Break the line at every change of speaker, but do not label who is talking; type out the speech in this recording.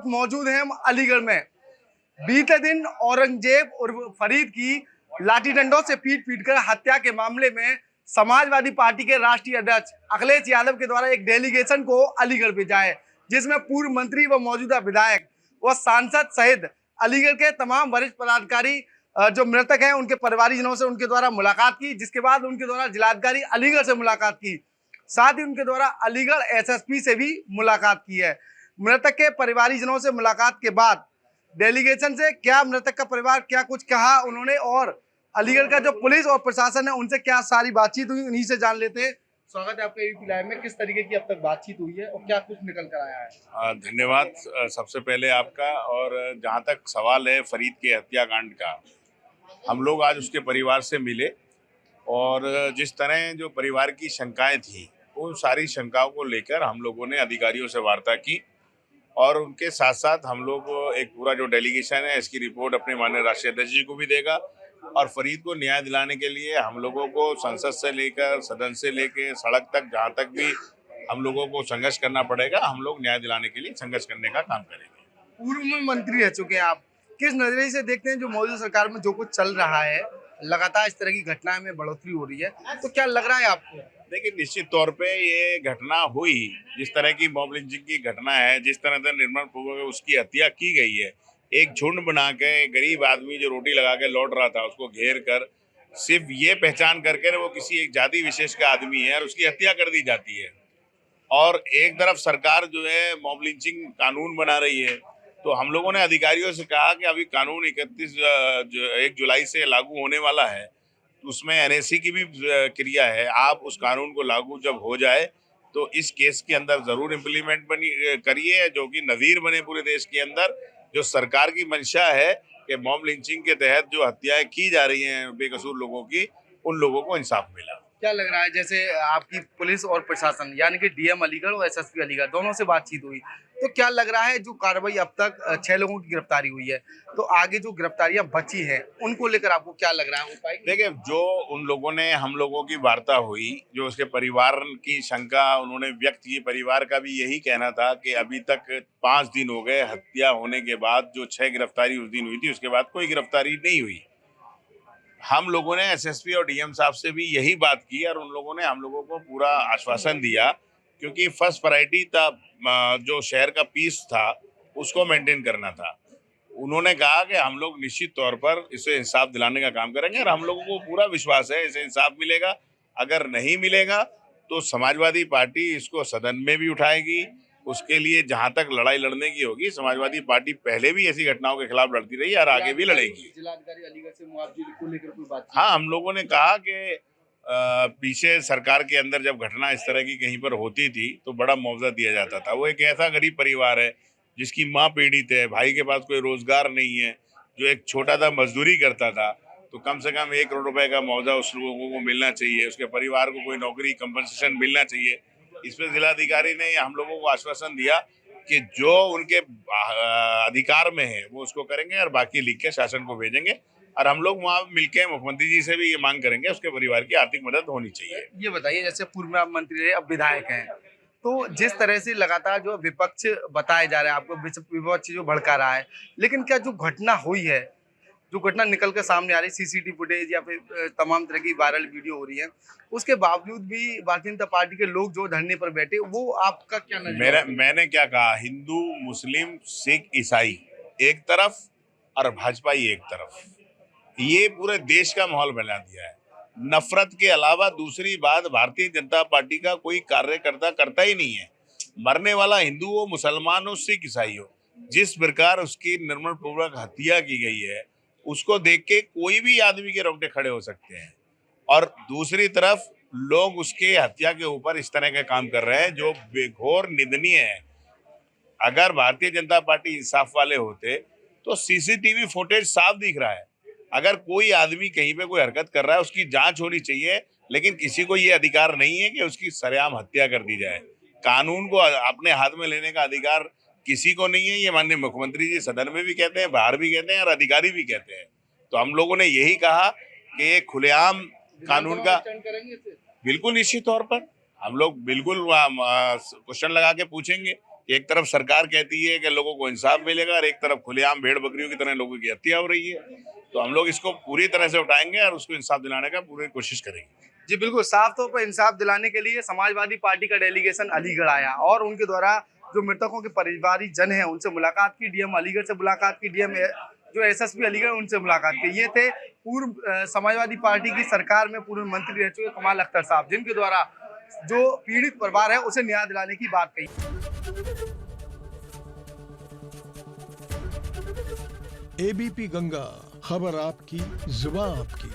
मौजूद हैं हम अलीगढ़ में। बीते दिन औरंगजेब और फरीद की लाठी डंडों से पीट पीट कर हत्या के मामले में समाजवादी पार्टी के राष्ट्रीय अध्यक्ष अखिलेश यादव के द्वारा एक डेलीगेशन को अलीगढ़ भेजा है, जिसमें पूर्व मंत्री व मौजूदा विधायक व सांसद सहित अलीगढ़ के तमाम वरिष्ठ पदाधिकारी जो मृतक हैं उनके परिवारजनों से उनके द्वारा मुलाकात की, जिसके बाद उनके द्वारा जिलाधिकारी अलीगढ़ से मुलाकात की, साथ ही उनके द्वारा अलीगढ़ एसएसपी से भी मुलाकात की है। मृतक के परिवारजनों से मुलाकात के बाद डेलीगेशन से क्या मृतक का परिवार क्या कुछ कहा उन्होंने और अलीगढ़ का जो पुलिस और प्रशासन है उनसे क्या सारी बातचीत हुई, उन्हीं से जान लेते हैं। स्वागत है आपका एबीपी लाइव में। किस तरीके की अब तक बातचीत हुई है और क्या कुछ निकल कर आया है?
धन्यवाद सबसे पहले आपका। और जहाँ तक सवाल है फरीद के हत्याकांड का, हम लोग आज उसके परिवार से मिले और जिस तरह जो परिवार की शंकाएं थी उन सारी शंकाओं को लेकर हम लोगों ने अधिकारियों से वार्ता की और उनके साथ साथ हम लोग एक पूरा जो डेलीगेशन है इसकी रिपोर्ट अपने माननीय राष्ट्रीय अध्यक्ष जी को भी देगा और फरीद को न्याय दिलाने के लिए हम लोगों को संसद से लेकर सदन से लेकर सड़क तक जहाँ तक भी हम लोगों को संघर्ष करना पड़ेगा, हम लोग न्याय दिलाने के लिए संघर्ष करने का काम करेंगे।
पूर्व में मंत्री रह चुके हैं आप, किस नजरिए से देखते हैं जो मौजूदा सरकार में जो कुछ चल रहा है, लगातार इस तरह की घटनाएं में बढ़ोतरी हो रही है, तो क्या लग रहा है आपको?
देखिए, निश्चित तौर पे ये घटना हुई, जिस तरह की मॉब लिंचिंग की घटना है, जिस तरह से निर्मम पूर्वक उसकी हत्या की गई है, एक झुंड बना के गरीब आदमी जो रोटी लगा के लौट रहा था उसको घेर कर सिर्फ ये पहचान करके वो किसी एक जाति विशेष का आदमी है और उसकी हत्या कर दी जाती है। और एक तरफ सरकार जो है मॉब लिंचिंग कानून बना रही है, तो हम लोगों ने अधिकारियों से कहा कि अभी कानून 1 जुलाई से लागू होने वाला है, उसमें एनएसी की भी क्रिया है। आप उस कानून को लागू जब हो जाए तो इस केस के अंदर जरूर इम्प्लीमेंट करिए, जो कि नज़ीर बने पूरे देश के अंदर। जो सरकार की मंशा है कि मॉब लिंचिंग के तहत जो हत्याएं की जा रही हैं बेकसूर लोगों की, उन लोगों को इंसाफ मिला।
क्या लग रहा है, जैसे आपकी पुलिस और प्रशासन यानी कि डीएम अलीगढ़ और एसएसपी अलीगढ़ दोनों से बातचीत हुई, तो क्या लग रहा है जो कार्रवाई अब तक 6 लोगों की गिरफ्तारी हुई है, तो आगे जो गिरफ्तारियां बची हैं उनको लेकर आपको क्या लग रहा है, हो पाएगी?
देखिए, जो उन लोगों ने हम लोगों की वार्ता हुई, जो उसके परिवार की शंका उन्होंने व्यक्त की, परिवार का भी यही कहना था कि अभी तक 5 दिन हो गए हत्या होने के बाद, जो 6 गिरफ्तारी उस दिन हुई थी उसके बाद कोई गिरफ्तारी नहीं हुई। हम लोगों ने एसएसपी और डीएम साहब से भी यही बात की और उन लोगों ने हम लोगों को पूरा आश्वासन दिया, क्योंकि फर्स्ट प्रायोरिटी था जो शहर का पीस था उसको मेंटेन करना था। उन्होंने कहा कि हम लोग निश्चित तौर पर इसे इंसाफ दिलाने का काम करेंगे और हम लोगों को पूरा विश्वास है इसे इंसाफ मिलेगा। अगर नहीं मिलेगा तो समाजवादी पार्टी इसको सदन में भी उठाएगी। उसके लिए जहां तक लड़ाई लड़ने की होगी, समाजवादी पार्टी पहले भी ऐसी घटनाओं के खिलाफ लड़ती रही और आगे भी लड़ेगी।
जिलाधिकारी अलीगढ़ से मुआवजे को लेकर कोई बात?
हाँ, हम लोगों ने कहा कि पीछे सरकार के अंदर जब घटना इस तरह की कहीं पर होती थी तो बड़ा मुआवजा दिया जाता था। वो एक ऐसा गरीब परिवार है जिसकी माँ पीड़ित है, भाई के पास कोई रोजगार नहीं है, जो एक छोटा सा मजदूरी करता था, तो कम से कम 1 करोड़ रुपए का मुआवजा उस लोगों को मिलना चाहिए, उसके परिवार को कोई नौकरी कंपनसेशन मिलना चाहिए। इस पर जिलाधिकारी ने हम लोगों को आश्वासन दिया कि जो उनके अधिकार में है वो उसको करेंगे और बाकी लिख के शासन को भेजेंगे। और हम लोग वहाँ मिलके मुख्यमंत्री जी से भी ये मांग करेंगे उसके परिवार की आर्थिक मदद होनी चाहिए।
ये बताइए, जैसे पूर्व में आप मंत्री रहे, अब विधायक हैं, तो जिस तरह से लगातार जो विपक्ष बताया जा रहा है, आपको विपक्ष जो भड़का रहा है, लेकिन क्या जो घटना हुई है, जो घटना निकल कर सामने आ रही, सीसीटीवी फुटेज या फिर तमाम तरह की वायरल वीडियो हो रही है, उसके बावजूद भी भारतीय जनता पार्टी के लोग जो धरने पर बैठे, वो आपका क्या नजरिया?
मैंने क्या कहा, हिंदू मुस्लिम सिख ईसाई एक तरफ और भाजपा ही एक तरफ, ये पूरे देश का माहौल बना दिया है। नफरत के अलावा दूसरी बात भारतीय जनता पार्टी का कोई कार्यकर्ता करता ही नहीं है। मरने वाला हिंदू हो, मुसलमान हो, सिख ईसाई हो, जिस प्रकार उसकी निर्मम पूर्वक हत्या की गई है उसको देख के कोई भी आदमी के रोंगटे खड़े हो सकते हैं। और दूसरी तरफ लोग उसके हत्या के ऊपर इस तरह के काम कर रहे हैं जो बेघोर निंदनीय है। अगर भारतीय जनता पार्टी इंसाफ वाले होते तो सीसीटीवी फुटेज साफ दिख रहा है। अगर कोई आदमी कहीं पे कोई हरकत कर रहा है उसकी जांच होनी चाहिए, लेकिन किसी को ये अधिकार नहीं है कि उसकी सरेआम हत्या कर दी जाए। कानून को अपने हाथ में लेने का अधिकार किसी को नहीं है। ये माननीय मुख्यमंत्री जी सदन में भी कहते हैं, बाहर भी कहते हैं और अधिकारी भी कहते हैं। तो हम लोगों ने यही कहा कि ये खुलेआम कानून का बिल्कुल निश्चित तौर पर हम लोग बिल्कुल क्वेश्चन लगा के पूछेंगे एक तरफ सरकार कहती है कि लोगों को इंसाफ मिलेगा और एक तरफ खुलेआम भेड़ बकरियों की तरह लोगों की हत्या हो रही है। तो हम लोग इसको पूरी तरह से उठाएंगे और उसको इंसाफ दिलाने का पूरी कोशिश करेंगे।
जी बिल्कुल, साफ तौर पर इंसाफ दिलाने के लिए समाजवादी पार्टी का डेलीगेशन अलीगढ़ आया और उनके द्वारा जो मृतकों के परिवारी जन हैं उनसे मुलाकात की, डीएम अलीगढ़ से मुलाकात की, डीएम जो एसएसपी अलीगढ़ उनसे मुलाकात की। ये थे पूर्व समाजवादी पार्टी की सरकार में पूर्व मंत्री रह चुके कमाल अख्तर साहब, जिनके द्वारा जो पीड़ित परिवार है उसे न्याय दिलाने की बात कही।
एबीपी गंगा, खबर आपकी, जुबान आपकी।